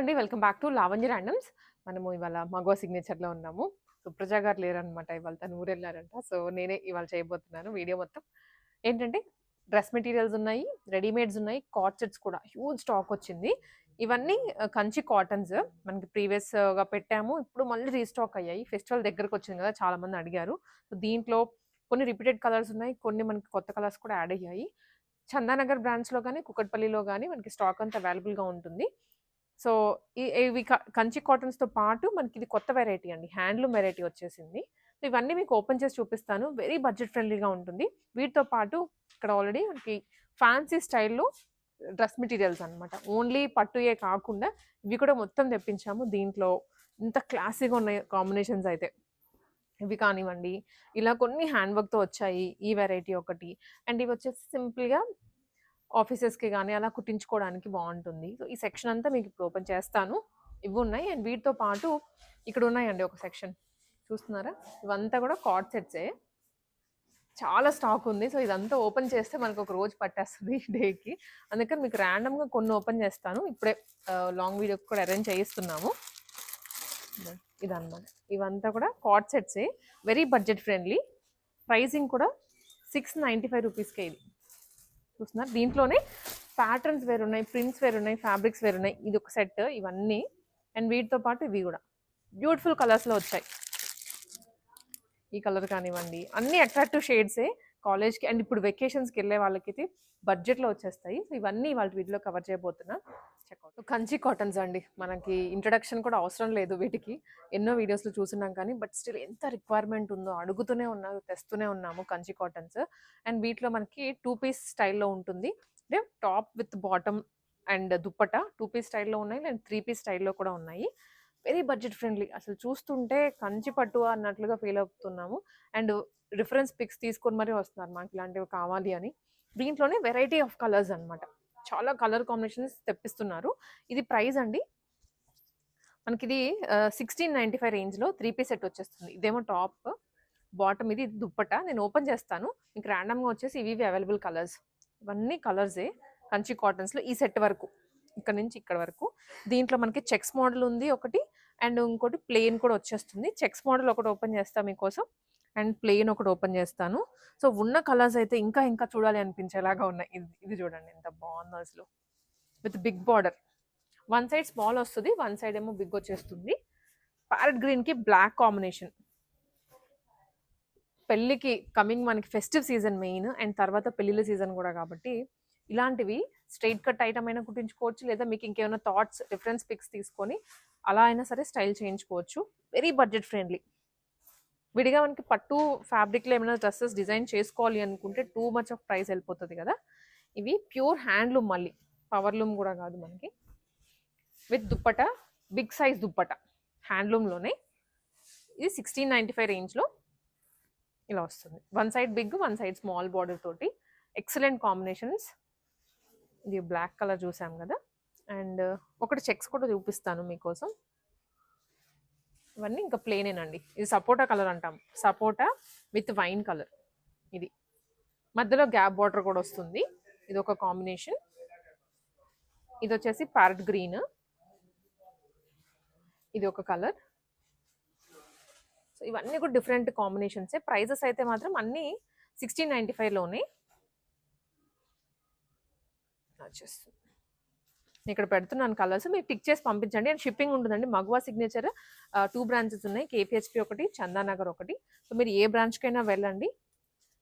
అండి. Welcome back to Lavanya randoms. మనము ఇవాళ మగవ సిగ్నేచర్‌లో ఉన్నాము. సుప్రజ గారు లేరనమాట ఇవాళ. తను ఊరెళ్లారంట. సో, నేనే ఇవాళ చేయబోతున్నాను వీడియో మొత్తం. ఏంటంటే డ్రెస్ మెటీరియల్స్ ఉన్నాయి, రెడీమేడ్స్ ఉన్నాయి, కార్డ్ సెట్స్ కూడా హ్యూజ్ స్టాక్ వచ్చింది. ఇవన్నీ కంచి కాటన్స్ మనకి ప్రీవియస్‌గా పెట్టాము. ఇప్పుడు మళ్ళీ రీస్టాక్ అయ్యాయి. ఫెస్టివల్ దగ్గరకొచ్చింది కదా! చాలా మంది అడిగారు. సో, దీంట్లో కొన్ని రిపీటెడ్ కలర్స్ ఉన్నాయి. కొన్ని మనకి కొత్త కలర్స్ కూడా యాడ్ అయ్యాయి. చందానగర్ బ్రాంచ్‌లో గాని, కుకట్పల్లిలో గాని మనకి స్టాక్ అంతా అవైలబుల్‌గా ఉంటుంది. సో, ఇవి కంచి కాటన్స్‌తో పాటు మనకిది కొత్త వెరైటీ అండి. హ్యాండ్లూమ్ వెరైటీ వచ్చేసింది. సో, ఇవన్నీ మీకు ఓపెన్ చేసి చూపిస్తాను. వెరీ బడ్జెట్ ఫ్రెండ్లీగా ఉంటుంది. వీటితో పాటు ఇక్కడ ఆల్రెడీ మనకి ఫ్యాన్సీ స్టైల్‌లో డ్రెస్ మెటీరియల్స్ అనమాట. ఓన్లీ పట్టుయే కాకుండా ఇవి కూడా మొత్తం తెప్పించాము. దీంట్లో ఇంత క్లాసీగా ఉన్నాయి కాంబినేషన్స్ అయితే. ఇవి కానివ్వండి, ఇలా కొన్ని హ్యాండ్ వర్క్‌తో వచ్చాయి. ఈ వెరైటీ ఒకటి. అండ్ ఇవొచ్చేసి సింపుల్‌గా ఆఫీసెస్‌కి గాని అలా కుట్టించుకోవడానికి బావుంటుంది. సో, ఈ సెక్షన్ అంతా మీకు ఇప్పుడు ఓపెన్ చేస్తాను. ఇవున్నాయి. అండ్ వీటితో పాటు ఇక్కడ ఉన్నాయండి ఒక సెక్షన్. చూస్తున్నారా? ఇవంతా కూడా కార్డ్ సెట్సే. చాలా స్టాక్ ఉంది. సో, ఇదంతా ఓపెన్ చేస్తే మనకొక రోజు పట్టేస్తది డేకి. అందుకని మీకు ర్యాండమ్‌గా కొన్ని ఓపెన్ చేస్తాను. ఇప్పుడే లాంగ్ వీడియోకి కూడా అరేంజ్ చేయిస్తున్నాము. ఇదన్నమాట. ఇవంతా కూడా కార్డ్ సెట్సే. Very budget friendly. ప్రైసింగ్ కూడా 695 రూపీస్‌కే ఇది. చూస్తున్నారు? దీంట్లోనే ప్యాటర్న్స్ వేరున్నాయి, ప్రింట్స్ వేరున్నాయి, ఫ్యాబ్రిక్స్ వేరున్నాయి. ఇదొక సెట్ ఇవన్నీ. అండ్ వీటితో పాటు ఇవి గూడా. బ్యూటిఫుల్ కలర్స్‌లో వచ్చాయి. ఈ కలర్ కానివ్వండి. అన్నీ అట్రాక్టివ్ షేడ్సే కాలేజ్‌కి అండ్ ఇప్పుడు వెకేషన్స్‌కెళ్ళే వాళ్ళకైతే బడ్జెట్‌లో వచ్చేస్తాయి. సో, ఇవన్నీ ఇవాళ వీడియోలో కవర్ చేయబోతున్నా. చెక్‌ఔట్. కంచి కాటన్స్ అండి. మనకి ఇంట్రడక్షన్ కూడా అవసరం లేదు వీటికి. ఎన్నో వీడియోస్‌లో చూసున్నాం కానీ బట్ స్టిల్ ఎంత రిక్వైర్మెంట్ ఉందో అడుగుతూనే ఉన్నారు, తెస్తూనే ఉన్నాము కంచి కాటన్స్. అండ్ వీటిలో మనకి 2 పీస్ స్టైల్‌లో ఉంటుంది. అంటే top with bottom and dupatta 2 piece స్టైల్‌లో ఉన్నాయి. అండ్ 3 పీస్ స్టైల్‌లో కూడా ఉన్నాయి. Very budget friendly. అసలు చూస్తుంటే కంచి పట్టు అన్నట్లుగా ఫీల్ అవుతున్నాము. అండ్ రిఫరెన్స్ పిక్స్ తీసుకొని మరీ వస్తున్నారు మాకు ఇలాంటివి కావాలి అని. దీంట్లోనే వెరైటీ ఆఫ్ కలర్స్ అనమాట. చాలా కలర్ కాంబినేషన్స్ తెప్పిస్తున్నారు. ఇది ప్రైస్ అండి. మనకిది 1695 రేంజ్‌లో 3 పీస్ సెట్ వచ్చేస్తుంది. ఇదేమో టాప్, బాటమ్ ఇది దుప్పట్టా. నేను ఓపెన్ చేస్తాను. మీకు ర్యాండమ్‌గా వచ్చేసి ఇవి అవైలబుల్ కలర్స్. ఇవన్నీ కలర్సే కంచి కాటన్స్‌లో ఈ సెట్ వరకు. ఇక్కడ నుంచి ఇక్కడ వరకు. దీంట్లో మనకి చెక్స్ మోడల్ ఉంది ఒకటి. అండ్ ఇంకోటి ప్లెయిన్ కూడా వచ్చేస్తుంది. చెక్స్ మోడల్ ఒకటి ఓపెన్ చేస్తా మీకోసం. అండ్ ప్లెయిన్ ఒకటి ఓపెన్ చేస్తాను. సో, ఉన్న కలర్స్ అయితే ఇంకా ఇంకా చూడాలి అనిపించేలాగా ఉన్నాయి. ఇది చూడండి ఎంత బాగుందో అసలు. With big border. One side small వస్తది. వన్ సైడ్ ఏమో బిగ్ వచ్చేస్తుంది. ప్యారెట్ గ్రీన్‌కి బ్లాక్ కాంబినేషన్. పెళ్ళికి కమింగ్ మనకి ఫెస్టివ్ సీజన్ మెయిన్. అండ్ తర్వాత పెళ్ళిళ్ళ సీజన్ కూడా కాబట్టి ఇలాంటివి స్ట్రెయిట్ కట్ ఐటమ్ అయినా కుట్టించుకోవచ్చు. లేదా మీకు ఇంకేమైనా థాట్స్, రిఫరెన్స్ పిక్స్ తీసుకొని అలా అయినా సరే స్టైల్ చేయించుకోవచ్చు. Very budget friendly. విడిగా మనకి పట్టు ఫ్యాబ్రిక్‌లో ఏమైనా డ్రెసెస్ డిజైన్ చేసుకోవాలి అనుకుంటే టూ మచ్ ఆఫ్ ప్రైస్ వెళ్ళిపోతది కదా! ఇవి ప్యూర్ హ్యాండ్లూమ్ మళ్ళీ. పవర్ లూమ్ కూడా కాదు మనకి. With dupatta, big size dupatta. హ్యాండ్లూమ్‌లోనే. ఇది 1695 రేంజ్‌లో ఇలా వస్తుంది. One side big, one side small border తోటి. Excellent combinations. ఇది బ్లాక్ కలర్ చూసాం కదా! అండ్ ఒకటి చెక్స్ కూడా చూపిస్తాను మీకోసం. ఇవన్నీ ఇంకా ప్లెయినేనండి. ఇది సపోటా కలర్ అంటాం. సపోటా విత్ వైన్ కలర్. ఇది. మధ్యలో గ్యాప్ బార్డర్ కూడా వస్తుంది. ఇది ఒక కాంబినేషన్. ఇది వచ్చేసి ప్యారెట్ గ్రీన్. ఇది ఒక కలర్. సో, ఇవన్నీ కూడా డిఫరెంట్ కాంబినేషన్సే. ప్రైజెస్ అయితే మాత్రం అన్నీ 1695లోనే వచ్చేస్తుంది. ఇక్కడ పెడుతున్నాను కలర్స్. మీరు టిక్ చేసి పంపించండి. అండ్ షిప్పింగ్ ఉంటుందండి. మగువా సిగ్నేచర్ 2 బ్రాంచెస్ ఉన్నాయి. కేపీహెచ్పీ ఒకటి, చందానగర్ ఒకటి. సో, మీరు ఏ బ్రాంచ్‌కైనా వెళ్ళండి.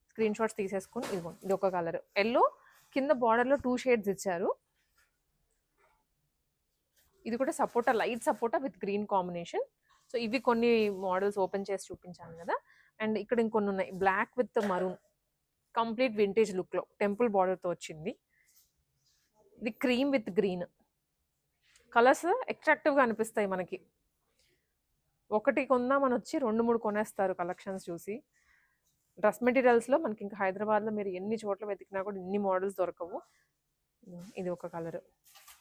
స్క్రీన్ షాట్స్ తీసేసుకొని ఇదిగోండి. ఇది ఒక కలర్. యెల్లో కింద బార్డర్‌లో 2 షేడ్స్ ఇచ్చారు. ఇది కూడా sapota, light sapota with green combination. So, ఇవి కొన్ని మోడల్స్ ఓపెన్ చేసి చూపించాను కదా! అండ్ ఇక్కడ ఇంకొన్ని ఉన్నాయి. Black with maroon. Complete vintage లుక్‌లో టెంపుల్ బార్డర్‌తో వచ్చింది. ఇది క్రీమ్ విత్ గ్రీన్. కలర్స్ అట్రాక్టివ్‌గా అనిపిస్తాయి మనకి. ఒకటి కొందామని వచ్చి 2, 3 కొనేస్తారు కలెక్షన్స్ చూసి. డ్రెస్ మెటీరియల్స్‌లో మనకి ఇంకా హైదరాబాద్‌లో మీరు ఎన్ని చోట్ల వెతికినా కూడా ఇన్ని మోడల్స్ దొరకవు. ఇది ఒక కలర్.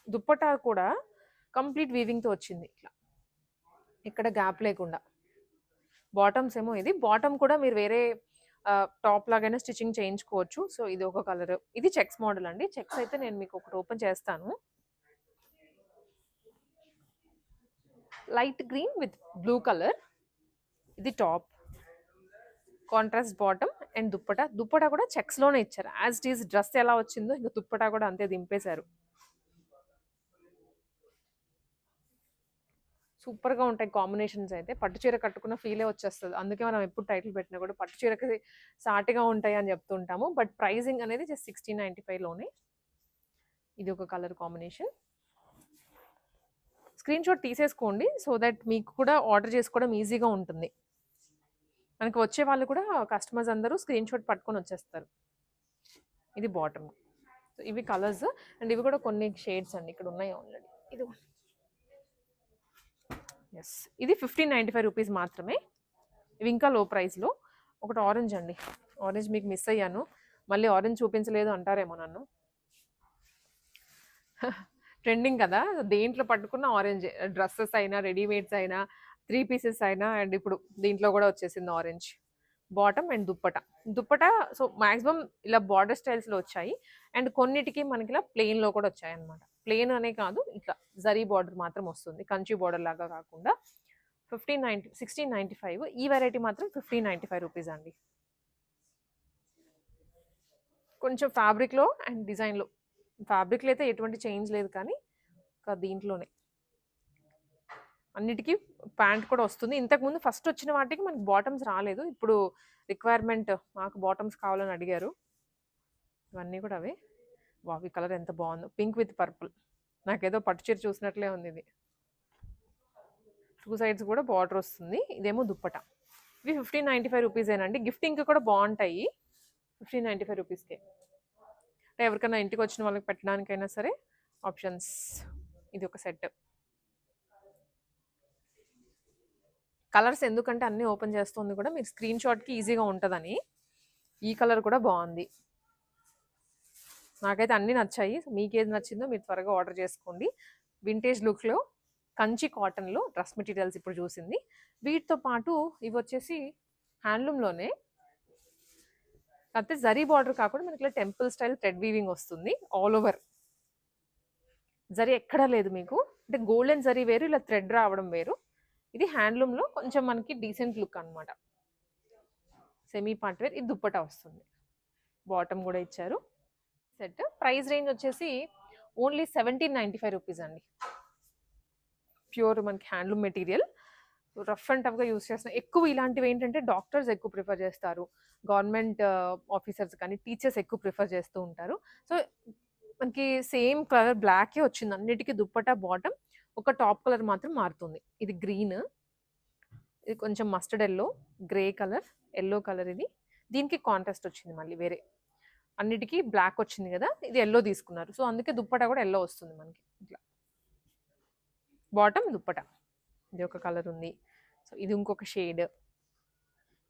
దుప్పట్టా కూడా కంప్లీట్ వీవింగ్‌తో వచ్చింది ఇట్లా. ఇక్కడ గ్యాప్ లేకుండా. బాటమ్స్ ఏమో ఇది. బాటమ్ కూడా మీరు వేరే టాప్ లాగైనా స్టిచ్చింగ్ చేయించుకోవచ్చు. సో, ఇది ఒక కలర్. ఇది చెక్స్ మోడల్ అండి. చెక్స్ అయితే నేను మీకు ఒకటి ఓపెన్ చేస్తాను. Light green with blue colour. ఇది top, contrast bottom and dupatta. Dupatta కూడా చెక్స్లోనే ఇచ్చారు. యాజ్ ఇట్ ఈస్ డ్రెస్ ఎలా వచ్చిందో ఇంకా దుప్పటా కూడా అంతే దింపేశారు. సూపర్గా ఉంటాయి కాంబినేషన్స్. అయితే పట్టు చీర కట్టుకున్న ఫీలే వచ్చేస్తుంది. అందుకే మనం ఎప్పుడు టైటిల్ పెట్టినా కూడా పట్టు చీరకి సాటిగా ఉంటాయి అని చెప్తుంటాము. బట్ ప్రైజింగ్ అనేది జస్ట్ 1695లోనే. ఇది ఒక కలర్ కాంబినేషన్. స్క్రీన్ షాట్ తీసేసుకోండి సో దట్ మీకు కూడా ఆర్డర్ చేసుకోవడం ఈజీగా ఉంటుంది. మనకి వచ్చే వాళ్ళు కూడా కస్టమర్స్ అందరూ స్క్రీన్ షాట్ పట్టుకొని వచ్చేస్తారు. ఇది బాటమ్. సో ఇవి కలర్స్ అండ్ ఇవి కూడా కొన్ని షేడ్స్ అండి ఇక్కడ ఉన్నాయి ఆల్రెడీ. ఇది ఎస్, ఇది 1595 రూపీస్ మాత్రమే. ఇవి ఇంకా లో ప్రైస్లో. ఒకటి ఆరెంజ్ అండి. ఆరెంజ్ మీకు మిస్ అయ్యాను, మళ్ళీ ఆరెంజ్ చూపించలేదు అంటారేమో నన్ను. ట్రెండింగ్ కదా, దేంట్లో పట్టుకున్న ఆరెంజ్. డ్రెస్సెస్ అయినా, రెడీమేడ్స్ అయినా, 3 పీసెస్ అయినా. అండ్ ఇప్పుడు దీంట్లో కూడా వచ్చేసింది orange. Bottom and dupatta. Dupatta so maximum ఇలా బార్డర్ స్టైల్స్లో వచ్చాయి అండ్ కొన్నిటికి మనకి ఇలా ప్లెయిన్లో కూడా వచ్చాయి అనమాట. ప్లెయిన్ అనే కాదు, ఇట్లా జరీ బార్డర్ మాత్రం వస్తుంది, కంచి బార్డర్ లాగా కాకుండా. 1695. ఈ వెరైటీ మాత్రం 1595 రూపీస్ అండి. కొంచెం ఫ్యాబ్రిక్లో అండ్ డిజైన్లో. ఫ్యాబ్రిక్లో అయితే ఎటువంటి చేంజ్ లేదు కానీ దీంట్లోనే అన్నిటికీ ప్యాంట్ కూడా వస్తుంది. ఇంతకుముందు ఫస్ట్ వచ్చిన వాటికి మనకి బాటమ్స్ రాలేదు. ఇప్పుడు రిక్వైర్మెంట్ మాకు బాటమ్స్ కావాలని అడిగారు. ఇవన్నీ కూడా అవే. వావ్, ఈ కలర్ ఎంత బాగుందో, పింక్ విత్ పర్పుల్. నాకేదో పట్టు చీర చూసినట్లే ఉంది ఇది. 2 సైడ్స్ కూడా బార్డర్ వస్తుంది. ఇదేమో దుప్పటా. ఇవి 1595 రూపీసేనండి. గిఫ్టింగ్ కూడా బాగుంటాయి 1595 రూపీస్కే. అంటే ఎవరికైనా ఇంటికి వచ్చిన వాళ్ళకి పెట్టడానికైనా సరే ఆప్షన్స్. ఇది ఒక సెట్. కలర్స్ ఎందుకంటే అన్నీ ఓపెన్ చేస్తుంది కూడా మీరు స్క్రీన్ షాట్కి ఈజీగా ఉంటుందని. ఈ కలర్ కూడా బాగుంది. నాకైతే అన్నీ నచ్చాయి. మీకు ఏది నచ్చిందో మీరు త్వరగా ఆర్డర్ చేసుకోండి. వింటేజ్ లుక్లో కంచి కాటన్లో డ్రెస్ మెటీరియల్స్ ఇప్పుడు చూసింది. వీటితో పాటు ఇవి వచ్చేసి హ్యాండ్లూమ్లోనే, కాకపోతే జరీ బార్డర్ కాకుండా మనకి ఇలా టెంపుల్ స్టైల్ థ్రెడ్ వీవింగ్ వస్తుంది ఆల్ ఓవర్. జరీ ఎక్కడా లేదు మీకు. అంటే గోల్డెన్ జరీ వేరు, ఇలా థ్రెడ్ రావడం వేరు. ఇది హ్యాండ్లూమ్లో కొంచెం మనకి డీసెంట్ లుక్ అనమాట. Semi part wear. ఇది దుప్పటా వస్తుంది. బాటమ్ కూడా ఇచ్చారు. సెట్ ప్రైస్ రేంజ్ వచ్చేసి ఓన్లీ 1795 రూపీస్ అండి. ప్యూర్ మనకి హ్యాండ్లూమ్ మెటీరియల్, రఫ్ అండ్ టఫ్గా యూస్ చేస్తున్నారు. ఎక్కువ ఇలాంటివి ఏంటంటే డాక్టర్స్ ఎక్కువ ప్రిఫర్ చేస్తారు, గవర్నమెంట్ ఆఫీసర్స్ కానీ టీచర్స్ ఎక్కువ ప్రిఫర్ చేస్తూ ఉంటారు. సో మనకి సేమ్ కలర్ బ్లాకే వచ్చింది అన్నిటికీ. దుప్పటా బాటమ్, ఒక టాప్ కలర్ మాత్రం మారుతుంది. ఇది గ్రీన్, ఇది కొంచెం mustard yellow, grey colour, yellow colour. ఇది దీనికి కాంట్రాస్ట్ వచ్చింది మళ్ళీ వేరే. అన్నిటికీ బ్లాక్ వచ్చింది కదా, ఇది ఎల్లో తీసుకున్నారు. సో అందుకే దుప్పటా కూడా ఎల్లో వస్తుంది మనకి. ఇట్లా బాటమ్ దుప్పటా. ఇది ఒక కలర్ ఉంది. సో ఇది ఇంకొక షేడ్,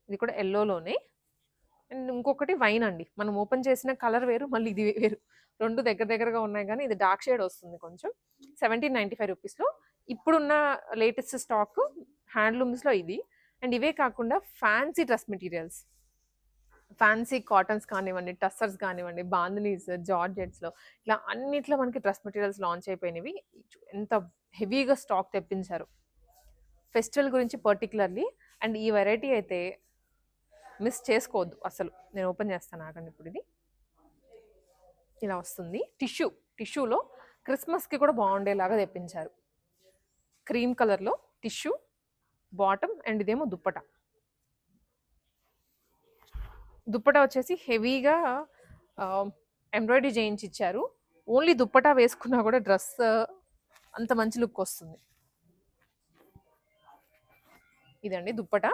ఇది కూడా ఎల్లోలోనే. అండ్ ఇంకొకటి వైన్ అండి. మనం ఓపెన్ చేసిన కలర్ వేరు, మళ్ళీ ఇది వేరు. రెండు దగ్గర దగ్గరగా ఉన్నాయి కానీ ఇది డార్క్ షేడ్ వస్తుంది కొంచెం. 1795 రూపీస్లో ఇప్పుడున్న లేటెస్ట్ స్టాక్ హ్యాండ్లూమ్స్లో ఇది. అండ్ ఇవే కాకుండా fancy dress materials, fancy cottons కానివ్వండి, టస్సర్స్ కానివ్వండి, బాందినీస్, జార్జెట్స్లో ఇట్లా అన్నిట్లో మనకి డ్రెస్ మెటీరియల్స్ లాంచ్ అయిపోయినవి. ఎంత హెవీగా స్టాక్ తెప్పించారు ఫెస్టివల్ గురించి పర్టికులర్లీ. అండ్ ఈ వెరైటీ అయితే మిస్ చేసుకోవద్దు అసలు. నేను ఓపెన్ చేస్తాను ఆగండి. ఇప్పుడు ఇది ఇలా వస్తుంది. టిష్యూలో క్రిస్మస్కి కూడా బాగుండేలాగా తెప్పించారు. క్రీమ్ కలర్లో టిష్యూ బాటమ్ అండ్ ఇదేమో దుప్పటా. దుప్పటా వచ్చేసి హెవీగా ఎంబ్రాయిడరీ చేయించి ఇచ్చారు. ఓన్లీ దుప్పటా వేసుకున్నా కూడా డ్రెస్ అంత మంచి లుక్ వస్తుంది. ఇదండి దుప్పటా,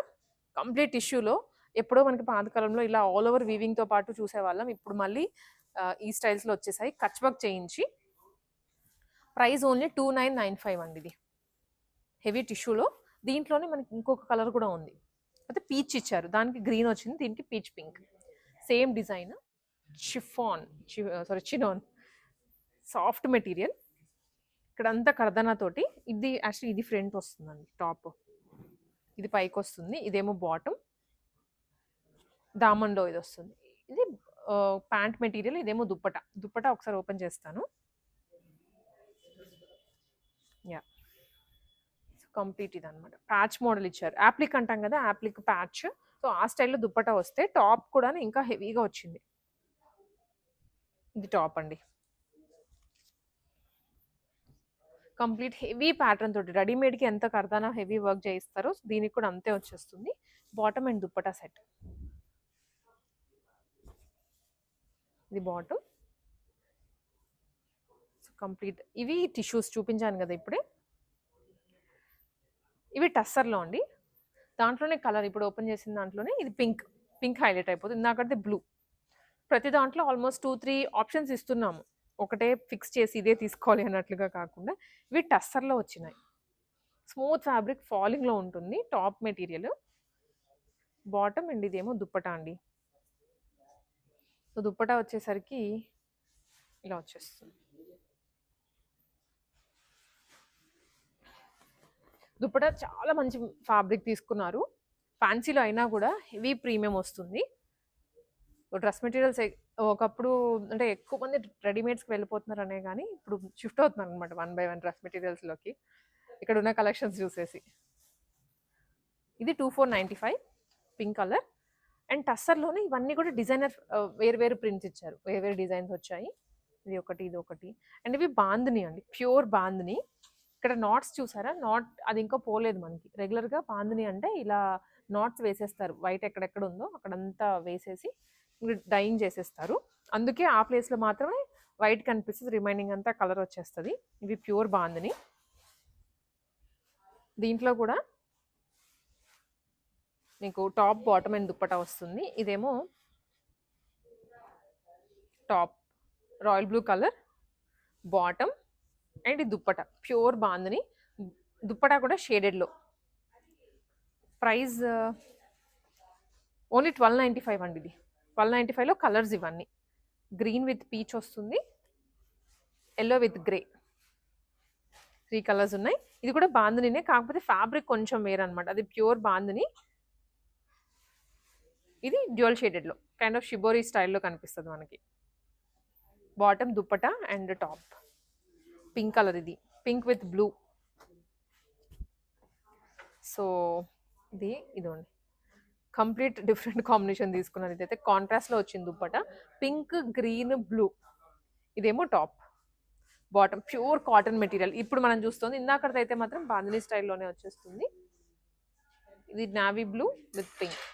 కంప్లీట్ టిష్యూలో. ఎప్పుడో మనకి పాతకాలంలో ఇలా ఆల్ ఓవర్ వీవింగ్తో పాటు చూసేవాళ్ళం. ఇప్పుడు మళ్ళీ ఈ స్టైల్స్లో వచ్చేసాయి, కచ్ వర్క్ చేయించి. ప్రైస్ ఓన్లీ 2995 అండి. ఇది హెవీ టిష్యూలో. దీంట్లోనే మనకి ఇంకొక కలర్ కూడా ఉంది, అయితే పీచ్ ఇచ్చారు. దానికి గ్రీన్ వచ్చింది, దీనికి peach pink. Same design. Chinon soft material. ఇక్కడ అంతా కర్దనాతోటి. ఇది యాక్చువల్లీ ఇది ఫ్రంట్ వస్తుందండి, టాప్. ఇది పైకి వస్తుంది. ఇదేమో బాటమ్, దామన్లో ఇది వస్తుంది. ఇది ప్యాంట్ మెటీరియల్. ఇదేమో దుప్పటా ఒకసారి ఓపెన్ చేస్తాను. యా, కంప్లీట్ ఇది అనమాట. ప్యాచ్ మోడల్ ఇచ్చారు. యాప్లిక్ అంటాం కదా, యాప్లిక్ ప్యాచ్. సో ఆ స్టైల్లో దుప్పటా వస్తే టాప్ కూడా ఇంకా హెవీగా వచ్చింది. ఇది టాప్ అండి. కంప్లీట్ హెవీ ప్యాటర్న్ తోటి రెడీమేడ్కి ఎంత కర్దానా హెవీ వర్క్ చేయిస్తారో దీనికి కూడా అంతే వచ్చేస్తుంది. Bottom and dupatta set. ఇది బాటమ్. కంప్లీట్ ఇవి టిష్యూస్ చూపించాను కదా ఇప్పుడే. ఇవి టస్సర్లో అండి. దాంట్లోనే కలర్ ఇప్పుడు ఓపెన్ చేసిన దాంట్లోనే ఇది పింక్ హైలైట్ అయిపోతుంది. ఇందాకైతే బ్లూ. ప్రతి దాంట్లో ఆల్మోస్ట్ 2-3 ఆప్షన్స్ ఇస్తున్నాము. ఒకటే ఫిక్స్ చేసి ఇదే తీసుకోవాలి అన్నట్లుగా కాకుండా ఇవి టస్సర్లో వచ్చినాయి. స్మూత్ ఫ్యాబ్రిక్, ఫాలింగ్లో ఉంటుంది. టాప్ మెటీరియల్, బాటమ్ అండ్ ఇదేమో దుప్పటా అండి. సో దుప్పటా వచ్చేసరికి ఇలా వచ్చేస్తుంది. దుప్పటా చాలా మంచి ఫ్యాబ్రిక్ తీసుకున్నారు. ఫ్యాన్సీలో అయినా కూడా హెవీ ప్రీమియం వస్తుంది. డ్రెస్ మెటీరియల్స్ ఒకప్పుడు అంటే ఎక్కువ మంది రెడీమేడ్స్కి వెళ్ళిపోతున్నారు అనే కానీ ఇప్పుడు షిఫ్ట్ అవుతున్నారు అనమాట 1 by 1 డ్రెస్ మెటీరియల్స్లోకి ఇక్కడ ఉన్న కలెక్షన్స్ చూసేసి. ఇది 2495 పింక్ కలర్. అండ్ టస్సర్లోనే ఇవన్నీ కూడా డిజైనర్ వేరు ప్రింట్స్ ఇచ్చారు, వేరు డిజైన్స్ వచ్చాయి. ఇది ఒకటి, ఇది ఒకటి. అండ్ ఇవి బాందిని అండి, ప్యూర్ బాందిని. ఇక్కడ నాట్స్ చూసారా, నాట్ అది ఇంకా పోలేదు మనకి. రెగ్యులర్గా బాందిని అంటే ఇలా నాట్స్ వేసేస్తారు, వైట్ ఎక్కడెక్కడ ఉందో అక్కడంతా వేసేసి డైయింగ్ చేసేస్తారు. అందుకే ఆ ప్లేస్లో మాత్రమే వైట్ కనిపిస్తుంది, రిమైనింగ్ అంతా కలర్ వచ్చేస్తుంది. ఇవి ప్యూర్ బాందిని. దీంట్లో కూడా మీకు టాప్, బాటమ్ అండ్ దుప్పటా వస్తుంది. ఇదేమో top royal blue colour, bottom and dupatta pure bandhani. Dupatta కూడా షేడెడ్లో. ప్రైస్ ఓన్లీ 1295 అండి. ఇది 1295లో కలర్స్ ఇవన్నీ. గ్రీన్ విత్ పీచ్ వస్తుంది, ఎల్లో విత్ గ్రే, 3 కలర్స్ ఉన్నాయి. ఇది కూడా బాందినినే, కాకపోతే ఫ్యాబ్రిక్ కొంచెం వేరనమాట. అది ప్యూర్ బాందిని, ఇది డ్యూయల్ షేడెడ్లో కైండ్ ఆఫ్ షిబోరీ స్టైల్లో కనిపిస్తుంది మనకి. Bottom, dupatta and top pink colour. ఇది పింక్ విత్ బ్లూ. సో ఇదండి కంప్లీట్ డిఫరెంట్ కాంబినేషన్ తీసుకున్నాను. ఇదైతే కాంట్రాస్ట్లో వచ్చింది దుప్పటా, పింక్, గ్రీన్, బ్లూ. ఇదేమో top, bottom pure cotton material. ఇప్పుడు మనం చూస్తుంది, ఇందాకైతే మాత్రం బాందిని స్టైల్లోనే వచ్చేస్తుంది. ఇది నావీ బ్లూ విత్ పింక్.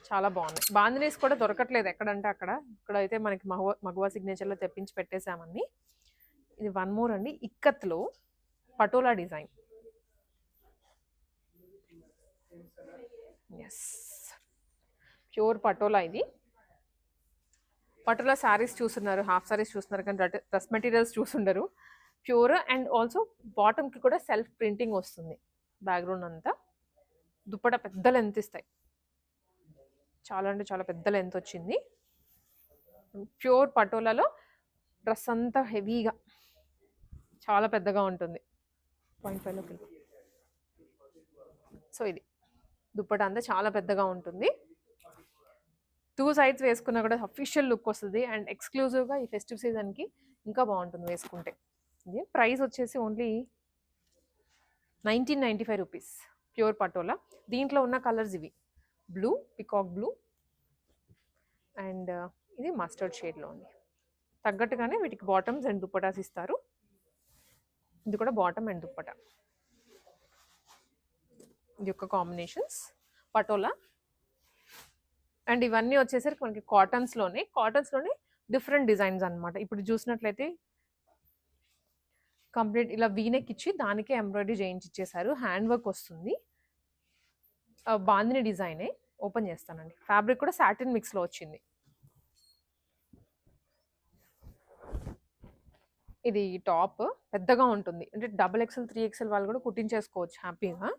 చాలా బాగున్నాయి. బాందినీస్ కూడా దొరకట్లేదు ఎక్కడంటే అక్కడ. ఇక్కడైతే మనకి మగవా సిగ్నేచర్లో తెప్పించి పెట్టేశామని. ఇది 1 మోర్ అండి, ఇక్కత్లో patola design. Yes, pure patola. ఇది పటోలా శారీస్ చూస్తున్నారు, హాఫ్ శారీస్ చూస్తున్నారు, కానీ డ్రెస్ మెటీరియల్స్ చూస్తుండరు. ప్యూర్. అండ్ ఆల్సో బాటమ్కి కూడా సెల్ఫ్ ప్రింటింగ్ వస్తుంది బ్యాక్గ్రౌండ్ అంతా. దుప్పటా పెద్ద లెంత్ ఇస్తాయి, చాలా అంటే చాలా పెద్ద లెంత్ వచ్చింది. ప్యూర్ పటోలాలో డ్రెస్ అంతా హెవీగా చాలా పెద్దగా ఉంటుంది. 0.5 సో ఇది దుప్పటా అంతా చాలా పెద్దగా ఉంటుంది. 2 sides వేసుకున్నా కూడా అఫీషియల్ లుక్ వస్తుంది. అండ్ ఎక్స్క్లూజివ్గా ఈ ఫెస్టివ్ సీజన్కి ఇంకా బాగుంటుంది వేసుకుంటే. ఇది ప్రైస్ వచ్చేసి ఓన్లీ 1995 రూపీస్. ప్యూర్ పటోలా. దీంట్లో ఉన్న కలర్స్ ఇవి బ్లూ, పికాక్ బ్లూ అండ్ ఇది మస్టర్డ్ షేడ్లో ఉంది. తగ్గట్టుగానే వీటికి బాటమ్స్ అండ్ దుప్పటాస్ ఇస్తారు. ఇది కూడా బాటమ్ అండ్ దుప్పటా. ఇది యొక్క కాంబినేషన్స్ పటోలా. అండ్ ఇవన్నీ వచ్చేసరికి మనకి కాటన్స్లోనే డిఫరెంట్ డిజైన్స్ అనమాట. ఇప్పుడు చూసినట్లయితే కంప్లీట్ ఇలా వీనెక్ ఇచ్చి దానికే ఎంబ్రాయిడరీ చేయించి ఇచ్చేసారు. హ్యాండ్ వర్క్ వస్తుంది. బాందిని డిజైనే. ఓపెన్ చేస్తానండి. ఫ్యాబ్రిక్ కూడా సాటిన్ మిక్స్లో వచ్చింది. ఇది టాప్ పెద్దగా ఉంటుంది, అంటే XXL 3XL వాళ్ళు కూడా కుట్టించేసుకోవచ్చు హ్యాపీగా.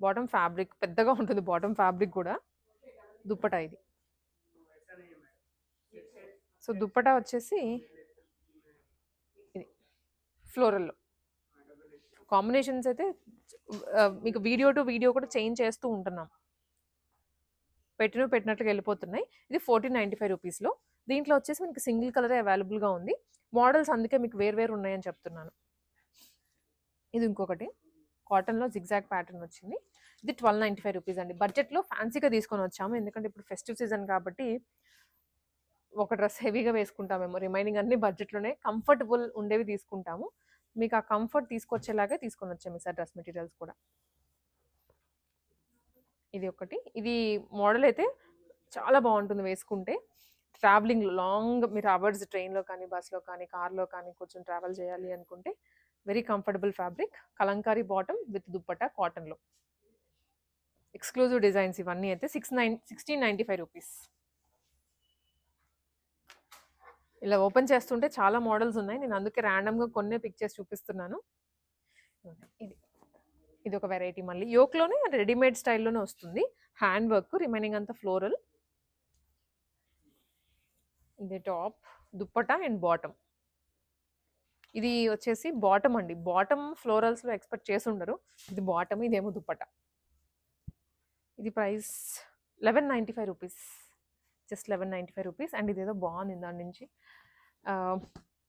బాటమ్ ఫ్యాబ్రిక్ పెద్దగా ఉంటుంది, బాటమ్ ఫ్యాబ్రిక్ కూడా. దుప్పటా ఇది. సో దుప్పటా వచ్చేసి ఇది ఫ్లోరల్లో. కాంబినేషన్స్ అయితే మీకు వీడియో టు వీడియో కూడా చేంజ్ చేస్తూ ఉంటున్నాం, పెట్టినట్టుగా వెళ్ళిపోతున్నాయి. ఇది 1495 రూపీస్లో. దీంట్లో వచ్చేసి మీకు సింగిల్ కలరే అవైలబుల్గా ఉంది. మోడల్స్ అందుకే మీకు వేరు ఉన్నాయని చెప్తున్నాను. ఇది ఇంకొకటి కాటన్లో జిగ్జాగ్ ప్యాటర్న్ వచ్చింది. ఇది 1295 రూపీస్ అండి. బడ్జెట్లో ఫ్యాన్సీగా తీసుకొని వచ్చాము, ఎందుకంటే ఇప్పుడు ఫెస్టివ్ సీజన్ కాబట్టి ఒక డ్రెస్ హెవీగా వేసుకుంటామేమో, రిమైనింగ్ అన్ని బడ్జెట్లోనే కంఫర్టబుల్ ఉండేవి తీసుకుంటాము. మీకు ఆ కంఫర్ట్ తీసుకొచ్చేలాగే తీసుకొని వచ్చాము ఈసారి డ్రెస్ మెటీరియల్స్ కూడా. ఇది ఒకటి, ఇది మోడల్ అయితే చాలా బాగుంటుంది వేసుకుంటే. ట్రావెలింగ్ లాంగ్ మీరు అవర్స్ ట్రైన్లో కానీ బస్లో కానీ కార్లో కానీ కొంచెం ట్రావెల్ చేయాలి అనుకుంటే very comfortable fabric. Kalamkari bottom with dupatta కాటన్లో. ఎక్స్క్లూజివ్ డిజైన్స్ ఇవన్నీ అయితే 1695 రూపీస్. ఇలా ఓపెన్ చేస్తుంటే చాలా మోడల్స్ ఉన్నాయి, నేను అందుకే ర్యాండమ్గా కొన్ని పిక్చర్స్ చూపిస్తున్నాను. ఇది ఇది ఒక వెరైటీ, మళ్ళీ యోక్లోనే రెడీమేడ్ స్టైల్లోనే వస్తుంది, హ్యాండ్ వర్క్, రిమైనింగ్ అంతా ఫ్లోరల్. ఇది టాప్, దుప్పటా అండ్ బాటమ్. ఇది వచ్చేసి బాటమ్ అండి, బాటమ్ ఫ్లోరల్స్లో ఎక్స్పెక్ట్ చేసి ఉండరు, ఇది బాటమ్, ఇదేమో దుప్పటా. ఇది price 1195 rupees, just 1195 rupees. And ఇదేదో బాగుంది, దాని నుంచి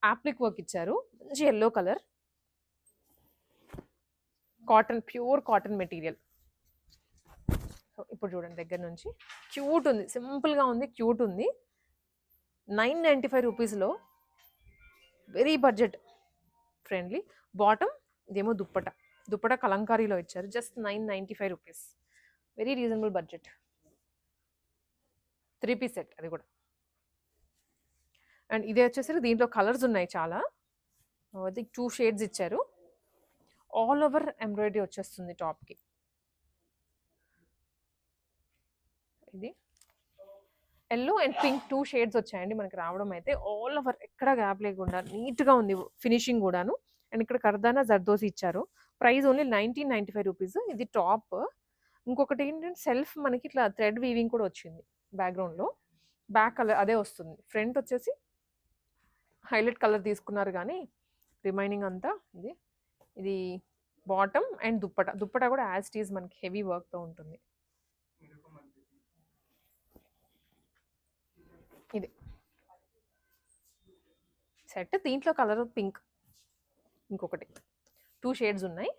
యాప్లిక్ వర్క్ ఇచ్చారు, మంచి yellow colour, cotton, pure cotton material. So ఇప్పుడు చూడండి దగ్గర నుంచి, క్యూట్ ఉంది, సింపుల్గా ఉంది, క్యూట్ ఉంది. 995 రూపీస్లో వెరీ బడ్జెట్ ఫ్రెండ్లీ. బాటమ్, ఇదేమో దుప్పటా, దుప్పటా కలంకారీలో ఇచ్చారు, just 995 rupees, very reasonable budget. 3-piece set అది కూడా. అండ్ ఇదే వచ్చేసరికి దీంట్లో కలర్స్ ఉన్నాయి చాలా, అది 2 షేడ్స్ ఇచ్చారు, ఆల్ ఓవర్ ఎంబ్రాయిడరీ వచ్చేస్తుంది టాప్కి. ఇది ఎల్లో అండ్ పింక్ 2 షేడ్స్ వచ్చాయండి మనకి రావడం అయితే, ఆల్ ఓవర్ ఎక్కడ గ్యాప్ లేకుండా నీట్గా ఉంది ఫినిషింగ్ కూడాను. అండ్ ఇక్కడ కర్దానా జర్దోసి ఇచ్చారు, ప్రైస్ ఓన్లీ 1995 రూపీస్. ఇది టాప్. ఇంకొకటి ఏంటంటే సెల్ఫ్ మనకి ఇట్లా థ్రెడ్ వీవింగ్ కూడా వచ్చింది బ్యాక్గ్రౌండ్లో, బ్యాక్ కలర్ అదే వస్తుంది, ఫ్రంట్ వచ్చేసి హైలైట్ కలర్ తీసుకున్నారు కానీ రిమైనింగ్ అంతా ఇది. ఇది బాటమ్ అండ్ దుప్పటా, దుప్పటా కూడా యాజ్ ఇట్ ఈజ్ మనకి హెవీ వర్క్తో ఉంటుంది. ఇది సెట్, దీంట్లో కలర్ పింక్, ఇంకొకటి 2 షేడ్స్ ఉన్నాయి.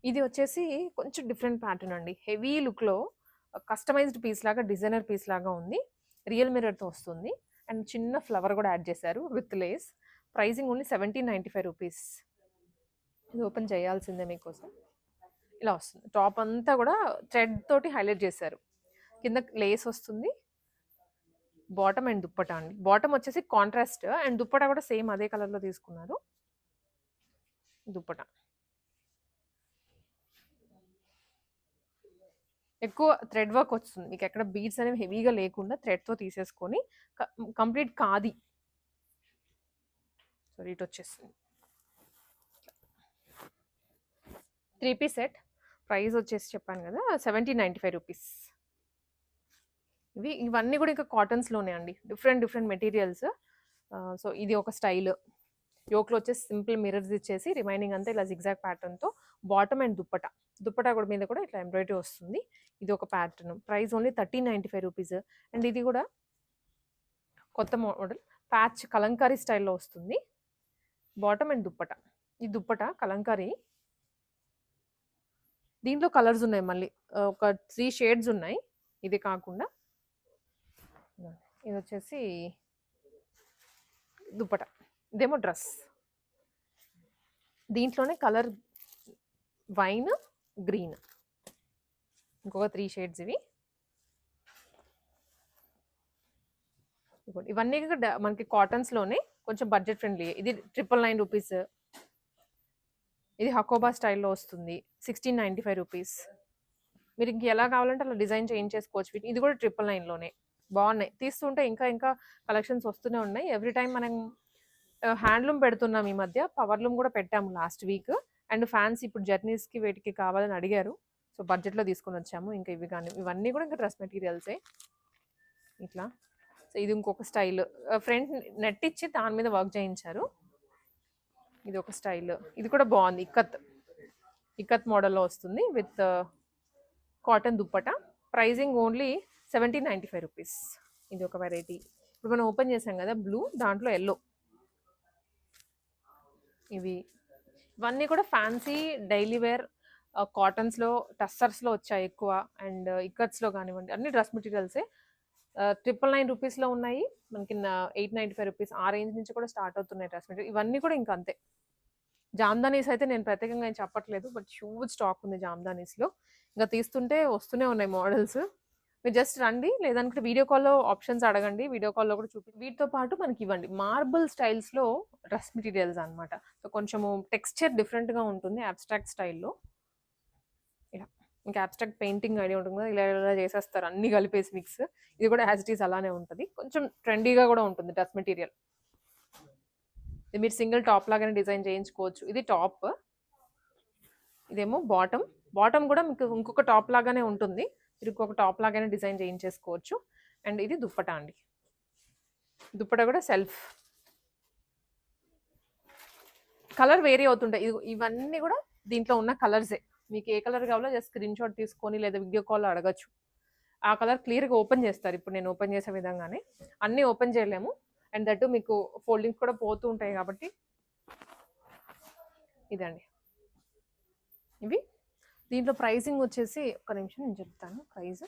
ఇది వచ్చేసి కొంచెం డిఫరెంట్ ప్యాటర్న్ అండి, హెవీ లుక్లో కస్టమైజ్డ్ పీస్ లాగా, డిజైనర్ పీస్ లాగా ఉంది, రియల్ మిర్రర్తో వస్తుంది. అండ్ చిన్న ఫ్లవర్ కూడా యాడ్ చేశారు with lace. Pricing only 1795 rupees. ఇది ఓపెన్ చేయాల్సిందే మీకోసం. ఇలా వస్తుంది, టాప్ అంతా కూడా థ్రెడ్ తోటి హైలైట్ చేశారు, కింద లేస్ వస్తుంది. బాటమ్ అండ్ దుప్పటా అండి, బాటమ్ వచ్చేసి కాంట్రాస్ట్ అండ్ దుప్పటా కూడా సేమ్ అదే కలర్లో తీసుకున్నారు. దుప్పటా ఎక్కువ థ్రెడ్ వర్క్ వస్తుంది మీకు, ఎక్కడ బీడ్స్ అనేవి హెవీగా లేకుండా థ్రెడ్తో తీసేసుకొని కంప్లీట్ ఖాదీ. సో ఇటు వచ్చేస్తుంది 3-piece సెట్. ప్రైస్ వచ్చేసి చెప్పాను కదా 1795 రూపీస్. ఇవన్నీ కూడా ఇంకా కాటన్స్లోనే అండి, డిఫరెంట్ మెటీరియల్స్. సో ఇది ఒక స్టైల్, యోక్లో వచ్చేసి సింపుల్ మిర్రర్స్ ఇచ్చేసి రిమైనింగ్ అంతా ఇలా జిగ్జాగ్ ప్యాటర్న్తో. బాటమ్ అండ్ దుప్పటా, దుప్పటా కూడా మీద కూడా ఇట్లా ఎంబ్రాయిడరీ వస్తుంది. ఇది ఒక pattern, price only 1395 rupees. And ఇది కూడా కొత్త మోడల్, ప్యాచ్ కలంకారీ స్టైల్లో వస్తుంది. బాటమ్ అండ్ దుప్పటా, ఈ దుప్పటా కలంకారీ, దీంట్లో కలర్స్ ఉన్నాయి మళ్ళీ ఒక 3 షేడ్స్ ఉన్నాయి. ఇది కాకుండా ఇది వచ్చేసి దుప్పటా, ఇదేమో డ్రెస్, దీంట్లోనే కలర్ వైన్, గ్రీన్, ఇంకొక 3 షేడ్స్ ఇవి. ఇవన్నీ మనకి కాటన్స్లోనే కొంచెం బడ్జెట్ ఫ్రెండ్లీ. ఇది 999 రూపీస్. ఇది హకోబా స్టైల్లో వస్తుంది, 1695 రూపీస్. మీరు ఇంక ఎలా కావాలంటే అలా డిజైన్ చేంజ్ చేసుకోవచ్చు. ఇది కూడా 999లోనే బాగున్నాయి, తీస్తుంటే ఇంకా కలెక్షన్స్ వస్తూనే ఉన్నాయి. ఎవ్రీ టైం మనం హ్యాండ్లూమ్ పెడుతున్నాం, ఈ మధ్య పవర్లూమ్ కూడా పెట్టాము లాస్ట్ వీక్. అండ్ ఫ్యాన్స్ ఇప్పుడు జర్నీస్కి వీటికి కావాలని అడిగారు, సో బడ్జెట్లో తీసుకొని వచ్చాము. ఇంకా ఇవి కానీ ఇవన్నీ కూడా ఇంకా డ్రెస్ మెటీరియల్సే ఇట్లా. సో ఇది ఇంకొక స్టైల్, ఫ్రంట్ నెట్ ఇచ్చి దాని మీద వర్క్ చేయించారు. ఇది ఒక స్టైల్, ఇది కూడా బాగుంది, ఇక్కత్ మోడల్లో వస్తుంది with cotton dupatta. Pricing only 1795 rupees. ఇది ఒక వెరైటీ. ఇప్పుడు మనం ఓపెన్ చేసాం కదా బ్లూ, దాంట్లో ఎల్లో. ఇవన్నీ కూడా ఫ్యాన్సీ డైలీ వేర్ కాటన్స్లో, టస్సర్స్లో వచ్చాయి ఎక్కువ. అండ్ ఇక్కత్స్లో కానివ్వండి, అన్ని డ్రెస్ మెటీరియల్సే. 999 రూపీస్లో ఉన్నాయి మనకి. 895 రూపీస్ ఆ రేంజ్ నుంచి కూడా స్టార్ట్ అవుతున్నాయి డ్రెస్ మెటీరియల్. ఇవన్నీ కూడా ఇంకా అంతే. జామ్దానీస్ అయితే నేను ప్రత్యేకంగా ఏం చెప్పట్లేదు, బట్ హ్యూజ్ స్టాక్ ఉంది జామ్దానీస్లో. ఇంకా తీస్తుంటే వస్తూనే ఉన్నాయి మోడల్స్. మీరు జస్ట్ రండి, లేదనుకుంటే వీడియో కాల్లో ఆప్షన్స్ అడగండి, వీడియో కాల్లో కూడా వీటితో పాటు మనకి ఇవ్వండి మార్బుల్ స్టైల్స్లో డ్రెస్ మెటీరియల్స్ అనమాట. సో కొంచెము టెక్స్చర్ డిఫరెంట్గా ఉంటుంది, అబ్స్ట్రాక్ట్ స్టైల్లో. ఇలా ఇంకా అబ్స్ట్రాక్ట్ పెయింటింగ్ ఐడియా ఉంటుంది కదా, ఇలా ఇలా చేసేస్తారు అన్ని కలిపేసి మిక్స్. ఇది కూడా యాజ్ ఇట్ ఈస్ అలానే ఉంటుంది, కొంచెం ట్రెండీగా కూడా ఉంటుంది డ్రెస్ మెటీరియల్. ఇది మీరు సింగిల్ టాప్ లాగానే డిజైన్ చేయించుకోవచ్చు. ఇది టాప్, ఇదేమో బాటమ్. బాటమ్ కూడా మీకు ఇంకొక టాప్ లాగానే ఉంటుంది, మీరు ఇంకొక టాప్ లాగానే డిజైన్ చేయించేసుకోవచ్చు. అండ్ ఇది దుప్పటా అండి. దుప్పటా కూడా సెల్ఫ్. కలర్ వేరీ అవుతుంటాయి. ఇవన్నీ కూడా దీంట్లో ఉన్న కలర్సే. మీకు ఏ కలర్ కావాలో జస్ట్ స్క్రీన్ షాట్ తీసుకొని లేదా వీడియో కాల్లో అడగచ్చు. ఆ కలర్ క్లియర్గా ఓపెన్ చేస్తారు. ఇప్పుడు నేను ఓపెన్ చేసే విధంగానే అన్నీ ఓపెన్ చేయలేము. అండ్ దట్టు మీకు ఫోల్డింగ్స్ కూడా పోతూ ఉంటాయి కాబట్టి. ఇదండి ఇవి. దీంట్లో ప్రైసింగ్ వచ్చేసి ఒక్క నిమిషం నేను చెప్తాను. ప్రైస్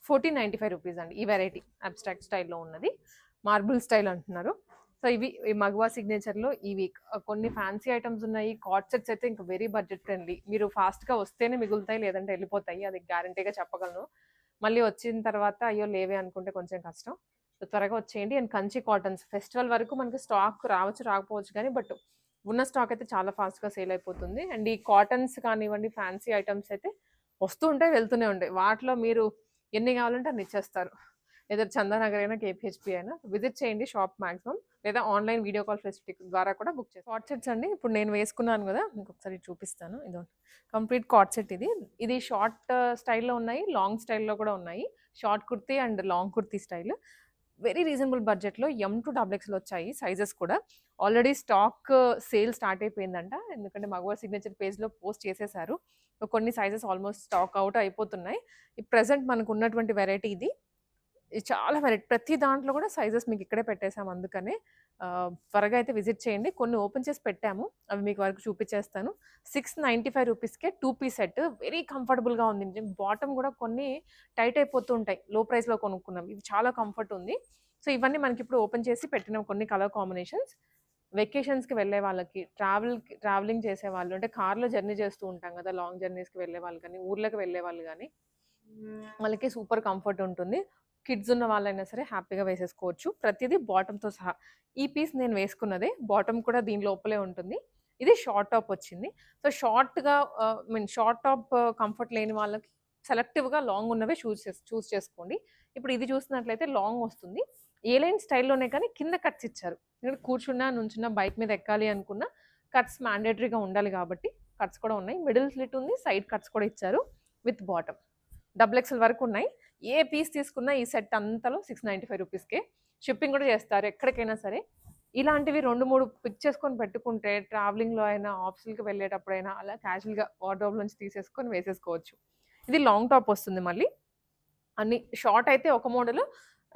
1495 రూపీస్ అండి. ఈ వెరైటీ అబ్స్ట్రాక్ట్ స్టైల్లో ఉన్నది, మార్బుల్ స్టైల్ అంటున్నారు. సో ఇవి మగవా సిగ్నేచర్లో ఇవి కొన్ని ఫ్యాన్సీ ఐటమ్స్ ఉన్నాయి. కార్డ్ సెట్స్ అయితే ఇంకా వెరీ బడ్జెట్ ఫ్రెండ్లీ. మీరు ఫాస్ట్గా వస్తేనే మిగులుతాయి, లేదంటే వెళ్ళిపోతాయి, అది గ్యారంటీగా చెప్పగలను. మళ్ళీ వచ్చిన తర్వాత అయ్యో లేవే అనుకుంటే కొంచెం కష్టం. సో త్వరగా వచ్చేయండి. అండ్ కంచి కాటన్స్ ఫెస్టివల్ వరకు మనకి స్టాక్ రావచ్చు రాకపోవచ్చు కానీ, బట్ ఉన్న స్టాక్ అయితే చాలా ఫాస్ట్గా సేల్ అయిపోతుంది. అండ్ ఈ కాటన్స్ కానివ్వండి, ఫ్యాన్సీ ఐటమ్స్ అయితే వస్తూ ఉంటాయి, వెళ్తూనే ఉంటాయి. వాటిలో మీరు ఎన్ని కావాలంటే అన్ని ఇచ్చేస్తారు. లేదా చందానగర్ అయినా, కేపీహెచ్పి అయినా విజిట్ చేయండి షాప్ మ్యాక్సిమం, లేదా ఆన్లైన్ వీడియో కాల్ ఫెసిలిటీ ద్వారా కూడా బుక్ చేస్తాను. కార్డ్ సెట్స్ అండి, ఇప్పుడు నేను వేసుకున్నాను కదా, మీకు ఒకసారి చూపిస్తాను. ఇదో కంప్లీట్ కార్డ్ సెట్. ఇది షార్ట్ స్టైల్లో ఉన్నాయి, లాంగ్ స్టైల్లో కూడా ఉన్నాయి. Short kurti and long kurti style. Very reasonable బడ్జెట్లో M to XXL వచ్చాయి సైజెస్ కూడా. ఆల్రెడీ స్టాక్ సేల్ స్టార్ట్ అయిపోయిందంట, ఎందుకంటే మగవా సిగ్నేచర్ పేజ్లో పోస్ట్ చేసేసారు. కొన్ని సైజెస్ ఆల్మోస్ట్ స్టాక్ అవుట్ అయిపోతున్నాయి. ఈ ప్రెసెంట్ మనకు ఉన్నటువంటి వెరైటీ ఇది చాలా వెరైటీ. ప్రతి దాంట్లో కూడా సైజెస్ మీకు ఇక్కడే పెట్టేసాము, అందుకనే త్వరగా అయితే విజిట్ చేయండి. కొన్ని ఓపెన్ చేసి పెట్టాము, అవి మీకు వరకు చూపించేస్తాను. 695 రూపీస్కే 2 పీస్ సెట్. వెరీ కంఫర్టబుల్గా ఉంది. బాటమ్ కూడా కొన్ని టైట్ అయిపోతూ ఉంటాయి, లో ప్రైస్లో కొనుక్కున్నాం. ఇవి చాలా కంఫర్ట్ ఉంది. సో ఇవన్నీ మనకి ఇప్పుడు ఓపెన్ చేసి పెట్టిన కొన్ని కలర్ కాంబినేషన్స్. వెకేషన్స్కి వెళ్ళే వాళ్ళకి, ట్రావెలింగ్ చేసే వాళ్ళు, అంటే కార్లో జర్నీ చేస్తూ ఉంటాం కదా, లాంగ్ జర్నీస్కి వెళ్ళే వాళ్ళు కానీ, ఊర్లోకి వెళ్ళే వాళ్ళు కానీ, వాళ్ళకి సూపర్ కంఫర్ట్ ఉంటుంది. కిడ్స్ ఉన్న వాళ్ళైనా సరే హ్యాపీగా వేసేసుకోవచ్చు, ప్రతిదీ బాటమ్తో సహా. ఈ పీస్ నేను వేసుకున్నదే, బాటమ్ కూడా దీని లోపలే ఉంటుంది. ఇది షార్ట్ టాప్ వచ్చింది. సో షార్ట్గా షార్ట్ టాప్ కంఫర్ట్ లేని వాళ్ళకి సెలెక్టివ్గా లాంగ్ ఉన్నవే చూస్ చేసుకోండి. ఇప్పుడు ఇది చూసినట్లయితే లాంగ్ వస్తుంది, ఏ లైన్ స్టైల్లోనే కానీ కింద కట్స్ ఇచ్చారు. ఇక్కడ కూర్చున్నా, నుంచున్నా, బైక్ మీద ఎక్కాలి అనుకున్న కట్స్ మ్యాండేటరీగా ఉండాలి కాబట్టి కట్స్ కూడా ఉన్నాయి. మిడిల్ స్లిట్ ఉంది, సైడ్ కట్స్ కూడా ఇచ్చారు విత్ బాటమ్. XXL వరకు ఉన్నాయి. ఏ పీస్ తీసుకున్నా ఈ సెట్ అంతలో 695 రూపీస్కే. షిప్పింగ్ కూడా చేస్తారు ఎక్కడికైనా సరే. ఇలాంటివి 2-3 పిక్ చేసుకొని పెట్టుకుంటే ట్రావెలింగ్లో అయినా, ఆఫీస్కి వెళ్ళేటప్పుడైనా అలా క్యాజువల్గా వార్డ్రోబ్ నుంచి తీసేసుకొని వేసేసుకోవచ్చు. ఇది లాంగ్ టాప్ వస్తుంది. మళ్ళీ అన్ని షార్ట్ అయితే ఒక మోడల్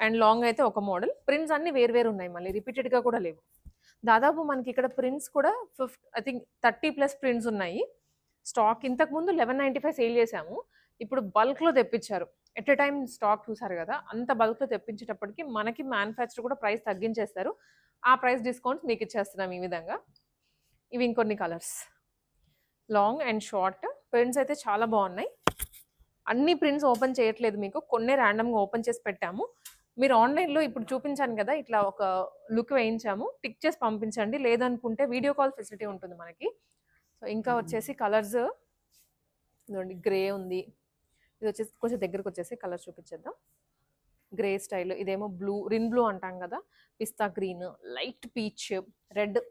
అండ్ లాంగ్ అయితే ఒక మోడల్. ప్రింట్స్ అన్ని వేరు ఉన్నాయి, మళ్ళీ రిపీటెడ్గా కూడా లేవు. దాదాపు మనకి ఇక్కడ ప్రింట్స్ కూడా ఐ థింక్ 30+ ప్రింట్స్ ఉన్నాయి. స్టాక్ ఇంతకుముందు 1195 సేల్ చేశాము, ఇప్పుడు బల్క్లో తెప్పించారు. ఎట్ ఎ టైమ్ స్టాక్ చూసారు కదా, అంత బల్క్లో తెప్పించేటప్పటికి మనకి మ్యానుఫ్యాక్చర్ కూడా ప్రైస్ తగ్గించేస్తారు. ఆ ప్రైస్ డిస్కౌంట్స్ మీకు ఇచ్చేస్తున్నాం ఈ విధంగా. ఇవి ఇంకొన్ని colours, long and short. Prints అయితే చాలా బాగున్నాయి. అన్ని ప్రింట్స్ ఓపెన్ చేయట్లేదు, మీకు కొన్ని ర్యాండమ్గా ఓపెన్ చేసి పెట్టాము. మీరు ఆన్లైన్లో ఇప్పుడు చూపించాను కదా, ఇట్లా ఒక లుక్ వేయించాము, టిక్ చేసి పంపించండి. లేదనుకుంటే వీడియో కాల్ ఫెసిలిటీ ఉంటుంది మనకి. సో ఇంకా వచ్చేసి కలర్స్ ఇదండి, గ్రే ఉంది. ఇది వచ్చేసి కొంచెం దగ్గరకు వచ్చేసి కలర్ చూపించేద్దాం. Grey style. ఇదేమో బ్లూ, రిన్ బ్లూ అంటాం కదా, pista green, light peach,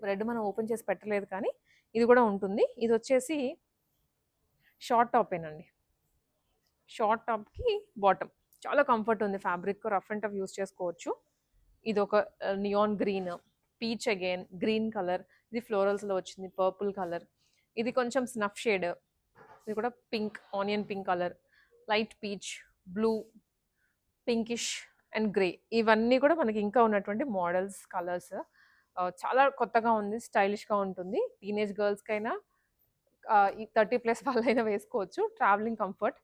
red మనం ఓపెన్ చేసి పెట్టలేదు కానీ ఇది కూడా ఉంటుంది. ఇది వచ్చేసి షార్ట్ టాపేనండి. షార్ట్ టాప్కి బాటమ్ చాలా కంఫర్ట్ ఉంది. Fabric rough and tough use చేసుకోవచ్చు. ఇది ఒక neon green, peach again, green colour. ఇది ఫ్లోరల్స్లో వచ్చింది, పర్పుల్ కలర్. ఇది కొంచెం స్నఫ్ షేడ్. ఇది కూడా pink, onion pink colour. Light peach, blue, pinkish and grey, ఇవన్నీ కూడా మనకి ఇంకా ఉన్నటువంటి మోడల్స్, కలర్స్. చాలా కొత్తగా ఉంది, స్టైలిష్గా ఉంటుంది. టీనేజ్ గర్ల్స్కైనా ఈ 30+ వాళ్ళైనా వేసుకోవచ్చు. Travelling comfort.